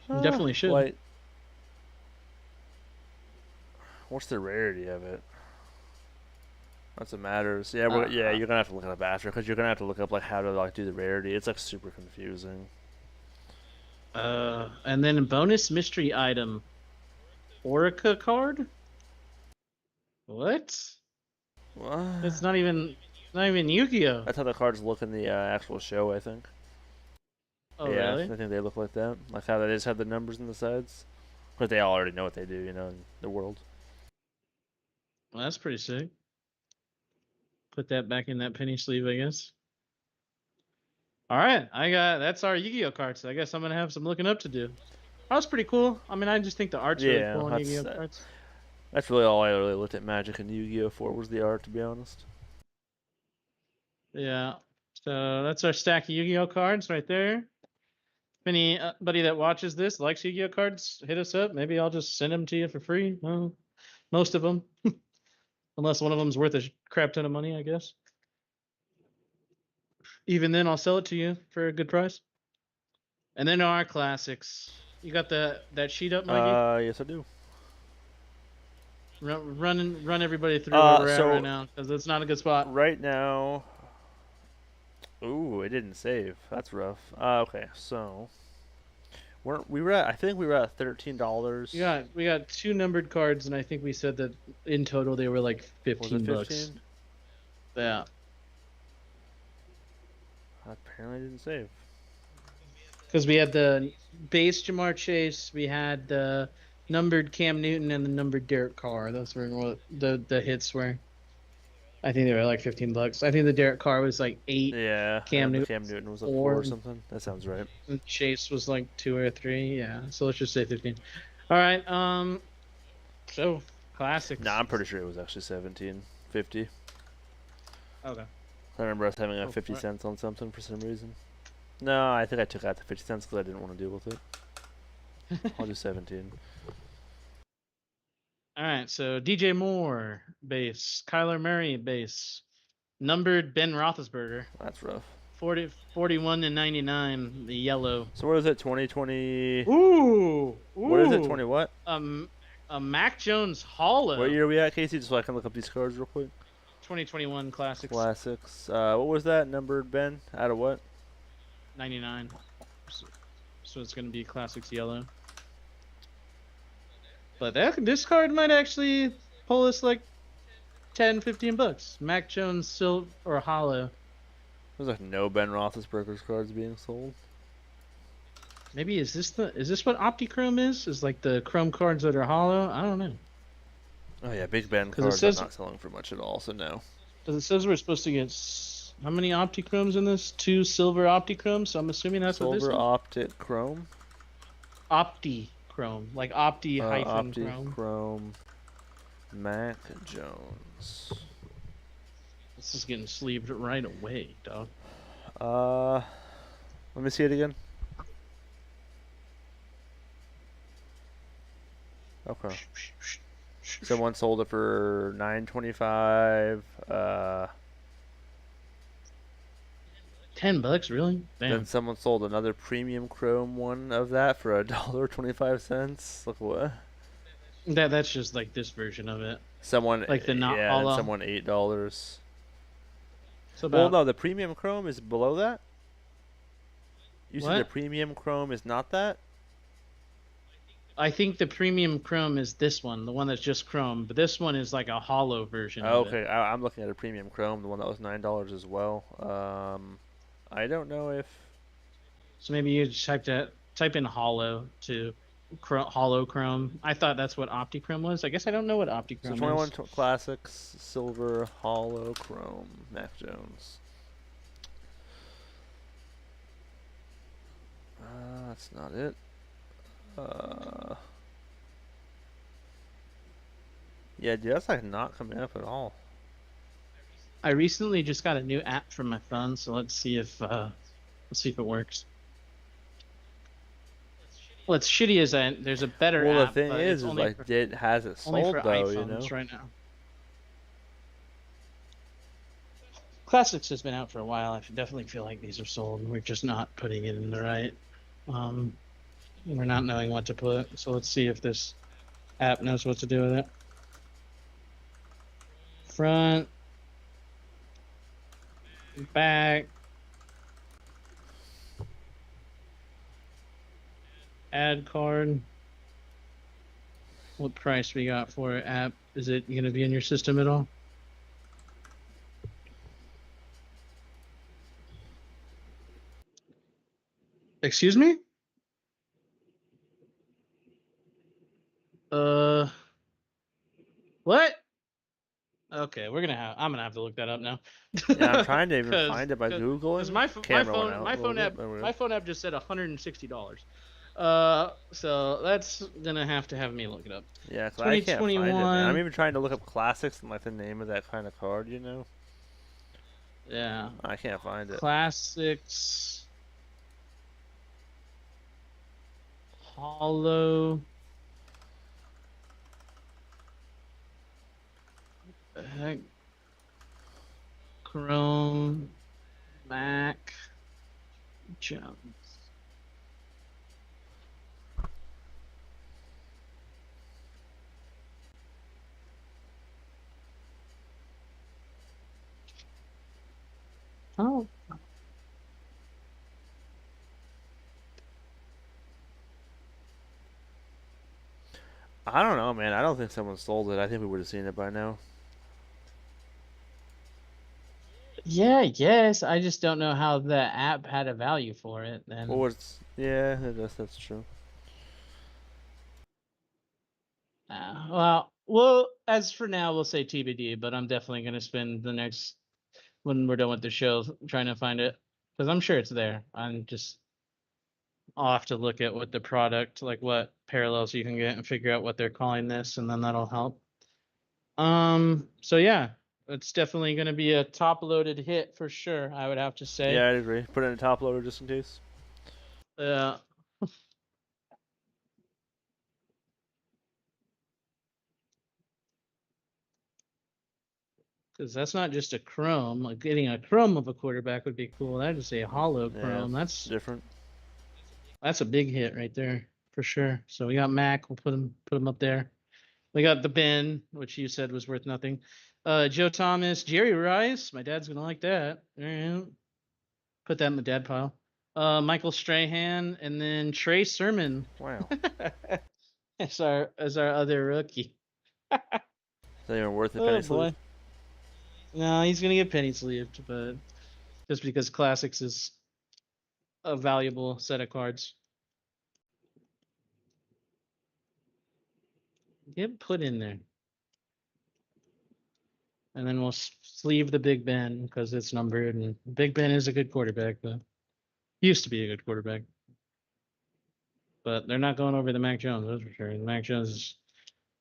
Definitely should. White. What's the rarity of it? That's what matters. Yeah, you're gonna have to look it up after because you're gonna have to look up like how to like do the rarity. It's like super confusing. And then bonus mystery item, Orica card. What? What? It's not even Yu-Gi-Oh. That's how the cards look in the actual show, I think. Oh Yeah, really? I think they look like that. Like how they just have the numbers on the sides. But they all already know what they do, you know, in the world. Well, that's pretty sick. Put that back in that penny sleeve, I guess. All right, that's our Yu-Gi-Oh cards. I guess I'm gonna have some looking up to do. That was pretty cool. I mean, I just think the art's really Yeah, cool on Yu-Gi-Oh cards. that's really all I really looked at Magic and Yu-Gi-Oh for was the art, to be honest. Yeah. So that's our stack of Yu-Gi-Oh cards right there. If anybody that watches this likes Yu-Gi-Oh cards, hit us up. Maybe I'll just send them to you for free. Well, most of them, unless one of them's worth a crap ton of money, I guess. Even then, I'll sell it to you for a good price. And then our classics. You got that sheet up, Mikey? Yes I do. Run everybody through where we're at So right now, because it's not a good spot. right now, ooh, it didn't save. That's rough. Okay, so we were at, I think we were at $13. We got 2 numbered cards, and I think we said that in total they were like 15 Was it bucks. 15? Yeah. Apparently didn't save. Because we had the base Jamar Chase, we had the numbered Cam Newton, and the numbered Derek Carr. Those were what the hits were. I think they were like 15 bucks. I think the Derek Carr was like 8. Yeah, Cam Newton was like 4 or something. That sounds right. And Chase was like 2 or 3. Yeah, so let's just say 15. All right. So classics. Nah, I'm pretty sure it was actually 17.50. Okay. I remember us having a 50 cents on something for some reason. No, I think I took out the 50 cents because I didn't want to deal with it. I'll do 17. All right, so DJ Moore base, Kyler Murray base, numbered Ben Roethlisberger, That's rough. 41 to 99, the yellow. So what is it? 2020? Ooh. What is it? 20 what? A Mac Jones Hollow. What year are we at, Casey? Just so I can look up these cards real quick. 2021 classics. Classics. What was that numbered, Ben? Out of what? 99. So it's gonna be classics yellow. But this card might actually pull us like 10, 15 bucks. Mac Jones silver or hollow. There's like no Ben Roethlisberger's cards being sold. Maybe is this what Optichrome is? Is like the chrome cards that are hollow? I don't know. Oh yeah, Big Ben 'Cause it cards says- are not selling for much at all, so no. Because it says we're supposed to get how many Optichromes in this? 2 silver Optichromes. So I'm assuming that's what this Silver is. Optic Chrome. Optichrome, like Opti hyphen Optic Chrome. Chrome. Mac Jones. This is getting sleeved right away, dog. Let me see it again. Okay. Someone sold it for $9.25. $10, really? Then Damn. someone sold another premium chrome one of that for $1.25. Look what. That's just like this version of it, Someone, like the not yeah, then hollow. someone $8. So Well, about no, the premium chrome is below that. You said the what? premium chrome is not that. I think the premium chrome is this one, the one that's just chrome, but this one is like a hollow version Oh, of it. okay, I'm looking at a premium chrome, the one that was $9 as well. I don't know if So maybe you just type in hollow to hollow chrome. I thought that's what OptiChrome was. I guess I don't know what so OptiChrome 21 is. classics silver hollow chrome Mac Jones. That's not it. Uh, yeah, dude, that's like not coming up at all. I recently just got a new app for my phone, so let's see if it works. Well, it's shitty as there's a better Well, the app, thing but it's is like it has it only for sold though, you iPhones know. right now. Classics has been out for a while. I definitely feel like these are sold. We're just not putting it in the right. Um, we're not knowing what to put. So let's see if this app knows what to do with it. Front, back, add card. What price we got for it, app? Is it going to be in your system at all? Excuse me? Uh, what? Okay, I'm gonna have to look that up now. Yeah, I'm trying to even Cause, find it by cause googling. my Camera went phone out a my little phone bit. app There we go. my phone app just said $160. So that's gonna have to have me look it up. Yeah, 'cause I can't find it, man. I'm 2021. even trying to look up classics and like the name of that kind of card, you know. Yeah, I can't find it. classics hollow. The heck? Chrome Mac Jones. Oh, I don't know, man. I don't think someone sold it. I think we would have seen it by now. yeah, yes. I just don't know how the app had a value for it. What Then, was? Yeah, I guess that's true. well, as for now, we'll say TBD. But I'm definitely gonna spend the next when we're done with the show trying to find it because I'm sure it's there. I'll have to look at what the product, like what parallels you can get, and figure out what they're calling this, and then that'll help. So yeah, it's definitely gonna be a top loaded hit for sure. I would have to Yeah, say. I agree. Put it in a top loader just in case. Uh, because that's not just a chrome. Like getting a chrome of a quarterback would be cool. That'd just say a hollow Yeah, chrome. different. That's a big hit right there for sure. So we got Mac. We'll put him up there. We got the Ben, which you said was worth nothing. Joe Thomas, Jerry Rice. My dad's gonna like that. All right. Put that in the dad pile. Michael Strahan, and then Trey Sermon Wow. as our other rookie. Is that even worth the Oh penny sleeve? boy. No, he's gonna get penny sleeved, but just because classics is a valuable set of cards. Get put in there, and then we'll sleeve the Big Ben because it's numbered. And Big Ben is a good quarterback, but used to be a good quarterback. But they're not going over the Mac Jones, that's for sure. The Mac Jones is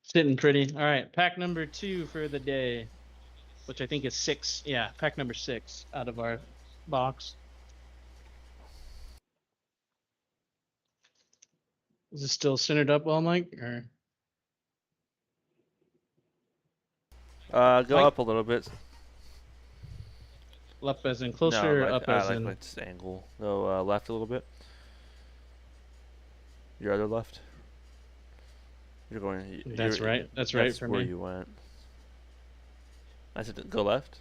sitting pretty. All right, pack number 2 for the day, which I think is 6. Yeah, pack number 6 out of our box. Is it still centered up well, Mike? Or Go Mike, up a little bit. Up as in No, closer, or like up as in? like this angle. Go left a little bit. Your other left. You're going. That's right. That's right That's for where me. you went. I said go left.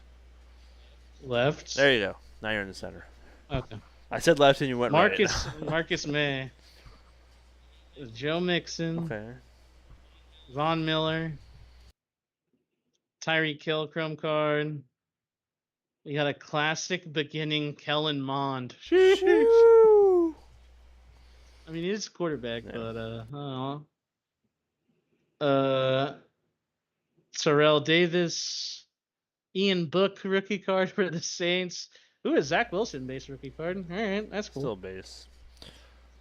Left. There you go. Now you're in the center. Okay. I said left and you went Marcus right. Marcus May. Joe Mixon. Okay. Von Miller. Tyreek Hill chrome card. We got a classic beginning Kellen Mond. Shoo! I mean, he's a quarterback, Yeah. but I don't know. Terrell Davis, Ian Book rookie card for the Saints. Ooh, a Zach Wilson base rookie card. All right, that's cool. Still base.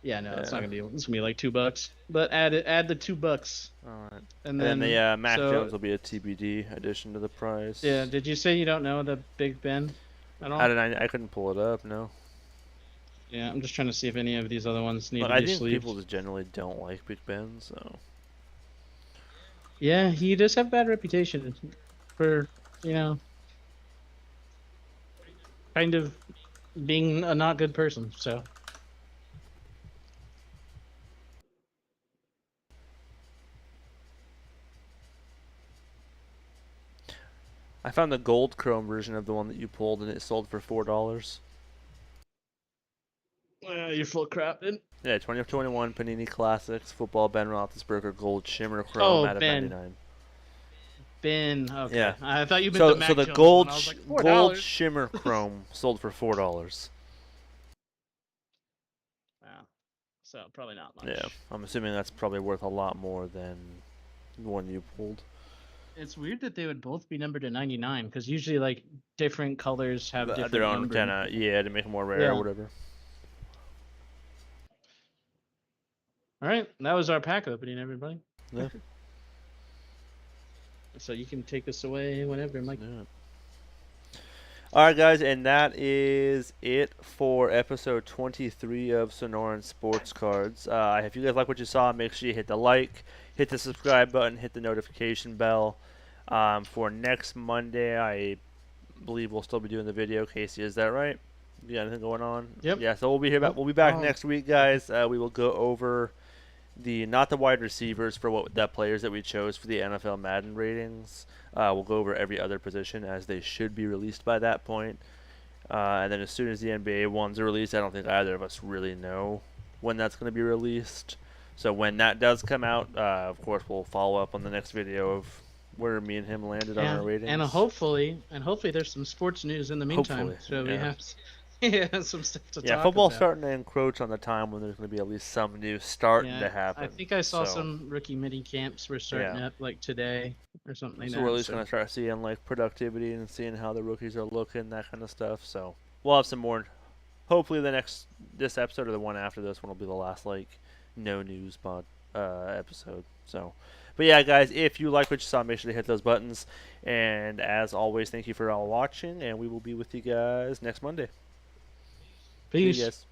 Yeah, no, it's not gonna be. It's gonna be like $2. But add the $2. All right. And then the Mac so, Jones will be a TBD addition to the price. Yeah. Did you say you don't know the Big Ben at all? I couldn't pull it up. No. Yeah, I'm just trying to see if any of these other ones need to be I think sleeved. people just generally don't like Big Ben, so. Yeah, he does have bad reputation for, kind of being a not good person, so. I found the gold chrome version of the one that you pulled, and it sold for $4. You're full of crap, dude. Yeah, 2021 Panini Classics Football Ben Roethlisberger Gold Shimmer Chrome out of Ben. 99. Ben, okay. Yeah. I thought you meant the Mac so the Jones gold one. I was like, gold Shimmer Chrome sold for $4. Wow. So probably not much. Yeah, I'm assuming that's probably worth a lot more than the one you pulled. It's weird that they would both be numbered to 99 because usually like different colors have different their own numbering. kind of to make them more rare or whatever. All right, that was our pack opening, everybody. Yeah. So you can take this away whenever, Mike. Yeah. All right, guys, and that is it for episode 23 of Sonoran Sports Cards. If you guys like what you saw, make sure you hit the like, hit the subscribe button, hit the notification bell. For next Monday, I believe we'll still be doing the video. Casey, is that right? You got anything going on? Yep. Yeah, so we'll be here. We'll be back next week, guys. We will go over not the wide receivers for the players that we chose for the NFL Madden ratings. We'll go over every other position as they should be released by that point. And then as soon as the NBA ones are released, I don't think either of us really know when that's going to be released. So when that does come out, of course, we'll follow up on the next video of where me and him landed on our ratings. And hopefully there's some sports news in the meantime. Hopefully, so we have some stuff to talk about. Yeah, football's starting to encroach on the time when there's going to be at least some news starting to happen. I think I saw some rookie mini camps were starting up like today or something like that. So we're at least going to start seeing like productivity and seeing how the rookies are looking, that kind of stuff. So we'll have some more. Hopefully this episode or the one after this one will be the last like no news pod episode. So, but yeah, guys, if you like what you saw, make sure to hit those buttons. And as always, thank you for all watching, and we will be with you guys next Monday. Peace. See you guys.